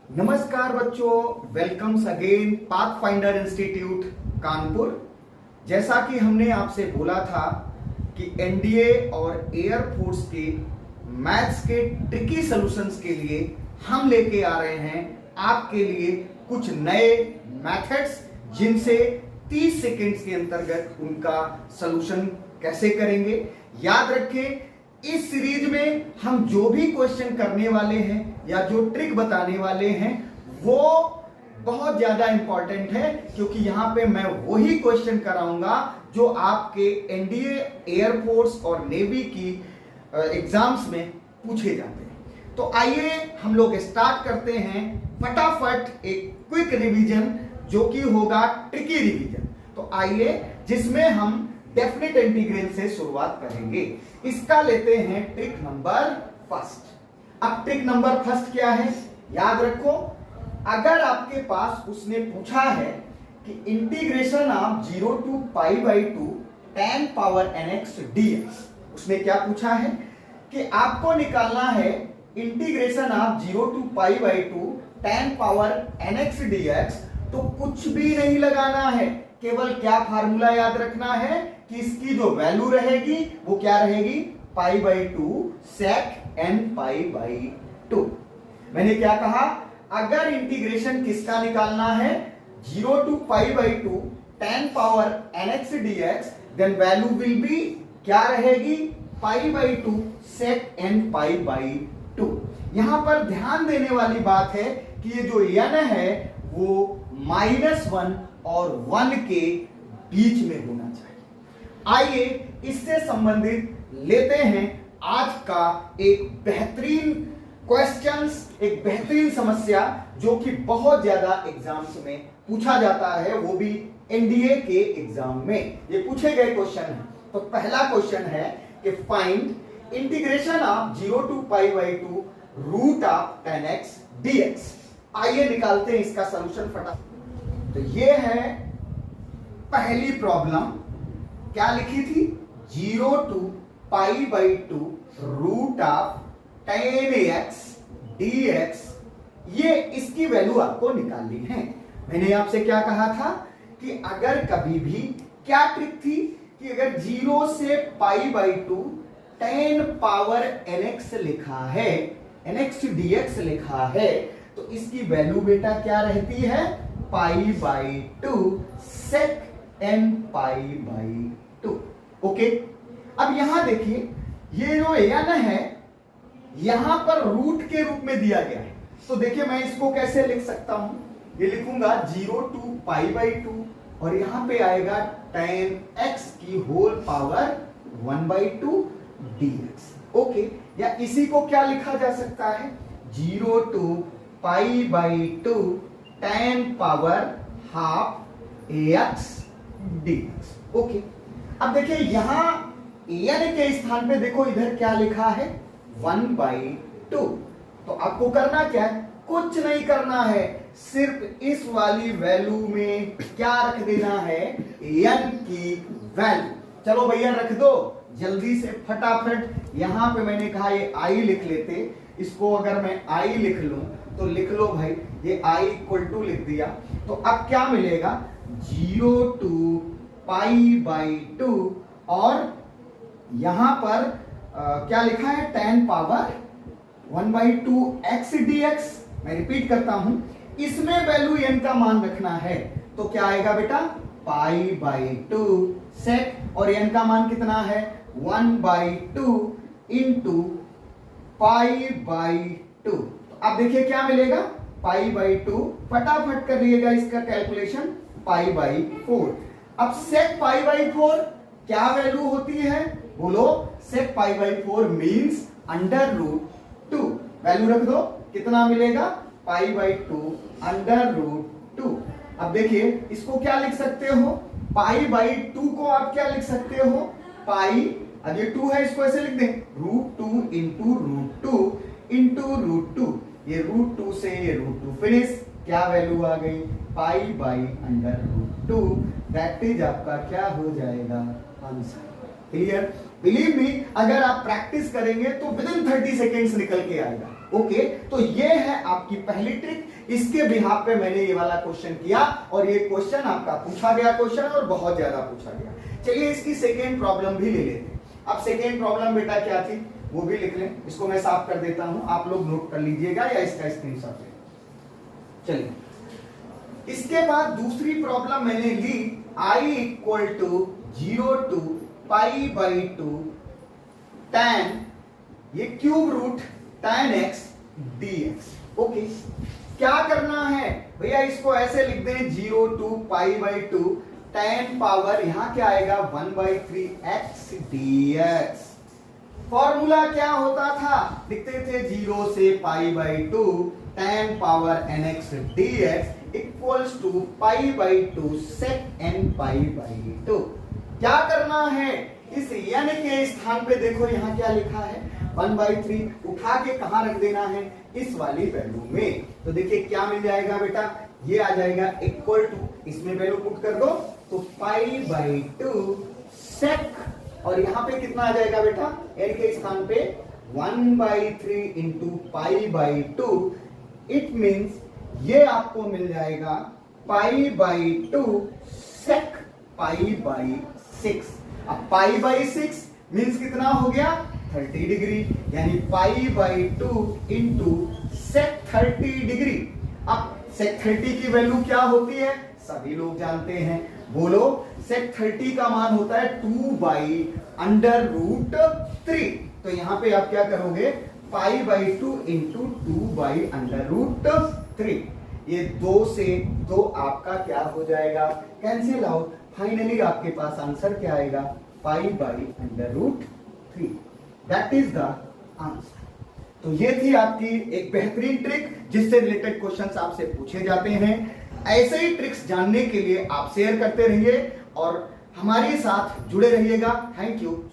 नमस्कार बच्चों, welcomes again pathfinder institute Kanpur. जैसा कि हमने आपसे बोला था कि एनडीए और एयरफोर्स के मैथ्स के ट्रिकी सॉल्यूशंस के लिए हम लेके आ रहे हैं आपके लिए कुछ नए मेथड्स, जिनसे 30 सेकेंड्स के अंतर्गत उनका सॉल्यूशन कैसे करेंगे। याद रखें, इस सीरीज में हम जो भी क्वेश्चन करने वाले हैं या जो ट्रिक बताने वाले हैं वो बहुत ज्यादा इंपॉर्टेंट है, क्योंकि यहां पे मैं वही क्वेश्चन कराऊंगा जो आपके एनडीए, एयरफोर्स और नेवी की एग्जाम्स में पूछे जाते हैं। तो आइए हम लोग स्टार्ट करते हैं फटाफट एक क्विक रिवीजन, जो कि होगा ट्रिकी रिवीजन। तो आइए, जिसमें हम डेफिनेट इंटीग्रल से शुरुआत करेंगे। इसका लेते हैं ट्रिक नंबर फर्स्ट। अब ट्रिक नंबर फर्स्ट क्या है, याद रखो। अगर आपके पास उसने पूछा है कि integration of 0 to π/2 tan power nx dx, उसने क्या पूछा है कि आपको निकालना है integration of 0 to π/2 tan power nx dx। तो कुछ भी नहीं लगाना है, केवल क्या फार्मूला याद रखना है कि इसकी जो वैल्यू रहेगी वो क्या रहेगी, π/2 sec n π/2। मैंने क्या कहा, अगर इंटीग्रेशन किसका निकालना है 0 to π/2 tan power nx dx, then value will be क्या रहेगी, π/2 sec n π/2। यहां पर ध्यान देने वाली बात है कि ये जो n है वो -1 और 1 के बीच में होना चाहिए। आइए इससे संबंधित लेते हैं आज का एक बेहतरीन क्वेश्चंस, एक बेहतरीन समस्या, जो कि बहुत ज्यादा एग्जाम्स में पूछा जाता है, वो भी एनडीए के एग्जाम में ये पूछे गए क्वेश्चन है। तो पहला क्वेश्चन है कि find integration of 0 to π/2 root of tan x dx। आइए निकालते हैं इसका सॉल्यूशन फटाफट। तो ये है पहली प्रॉब्लम, क्या लिखी थी, 0 to π/2 root of tan x dx। ये इसकी वैल्यू आपको निकालनी है। मैंने आपसे क्या कहा था कि अगर कभी भी क्या ट्रिक थी कि अगर 0 से π/2 tan पावर nx लिखा है, nx dx लिखा है, तो इसकी वैल्यू बेटा क्या रहती है, π/2 sec n π/2। ओके, अब यहां देखिए, ये जो n है यहां पर रूट के रूप में दिया गया है। तो देखिए मैं इसको कैसे लिख सकता हूं, ये लिखूंगा 0 to π/2 और यहां पे आएगा tan x की होल पावर 1/2 dx। ओके, या इसी को क्या लिखा जा सकता है, 0 to π/2 tan power half x dx। Okay, अब देखिए यहां n के स्थान पे देखो इधर क्या लिखा है, 1/2। तो आपको करना क्या है, कुछ नहीं करना है, सिर्फ इस वाली वैल्यू में क्या रख देना है, n की वैल्यू। चलो भैया रख दो जल्दी से फटाफट। यहां पे मैंने कहा ये i लिख लेते, इसको अगर मैं i लिख लूं तो लिख लो भाई, ये i = लिख दिया। तो अब क्या मिलेगा, 0 to π/2 और यहां पर क्या लिखा है, tan पावर 1/2 x dx। मैं रिपीट करता हूं, इसमें वैल्यू n का मान रखना है, तो क्या आएगा बेटा, π/2 sec, और n का मान कितना है, 1/2 इंटू π/2। तो अब देखिए क्या मिलेगा, π/2, फटाफट करिएगा इसका कैलकुलेशन, π/4। अब sec π/4 क्या वैल्यू होती है, बोलो, sec π/4 मींस √2। वैल्यू रख दो, कितना मिलेगा, π/2 √2। अब देखिए इसको क्या लिख सकते हो, π/2 को आप क्या लिख सकते हो, पाई, अब ये 2 है, इसको ऐसे लिख दें, √2 इंटू √2 इंटू √2। ये √2 से ये √2 फिनिश, क्या वैल्यू आ गई, π/√2। दैट इज आपका क्या हो जाएगा, आंसर। क्लियर? बिलीव मी, अगर आप प्रैक्टिस करेंगे तो विदिन 30 सेकेंड्स निकल के आएगा। ओके, तो ये है आपकी पहली ट्रिक। इसके बिहाफ पे मैंने ये वाला क्वेश्चन किया और ये क्वेश्चन आपका पूछा गया क्वेश्चन और बहुत ज्यादा पूछा गया। चलिए इसकी सेकेंड प्रॉब्लम भी ले लेते हैं। अब सेकेंड प्रॉब्लम बेटा क्या थी वो भी लिख लें, इसको मैं साफ कर देता हूं, आप लोग नोट कर लीजिएगा या इसका स्क्रीनशॉट ले। चलिए इसके बाद दूसरी प्रॉब्लम मैंने ली, I equal to 0 to pi by 2 tan ये cube root tan x dx। Okay, क्या करना है भैया, इसको ऐसे लिख दें 0 to pi by 2 tan power यहां क्या आएगा 1/3 x dx। फॉर्मूला क्या होता था, लिखते थे 0 से pi by 2 tan power nx dx equals to pi by 2 sec n pi by 2। क्या करना है, इस n के स्थान पे देखो यहां क्या लिखा है 1/3, उठा के कहां रख देना है, इस वाली वैल्यू में। तो देखिए क्या मिल जाएगा बेटा, ये आ जाएगा इक्वल टू, इसमें वैल्यू पुट कर दो तो पाई बाई 2 sec, और यहां पे कितना आ जाएगा बेटा, n के स्थान पे 1/3 into pi by 2। It means ये आपको मिल जाएगा पाई बाई 2 sec पाई बाई 6। अब पाई बाई 6 मीन्स कितना हो गया 30 डिग्री, यानी पाई बाई 2 इंटू sec 30 डिग्री। अब sec 30 की वैल्यू क्या होती है सभी लोग जानते हैं, बोलो sec 30 का मान होता है 2/√3। तो यहां पे आप क्या करोगे पाई बाई 2 इंटू 2/√3। ये 2 से 2 आपका क्या हो जाएगा कैंसिल आउट, फाइनली आपके पास आंसर क्या आएगा pi by √3। That is the answer. तो ये थी आपकी एक बेहतरीन ट्रिक जिससे रिलेटेड क्वेश्चंस आपसे पूछे जाते हैं। ऐसे ही ट्रिक्स जानने के लिए आप शेयर करते रहिए और हमारे साथ जुड़े रहिएगा। Thank you.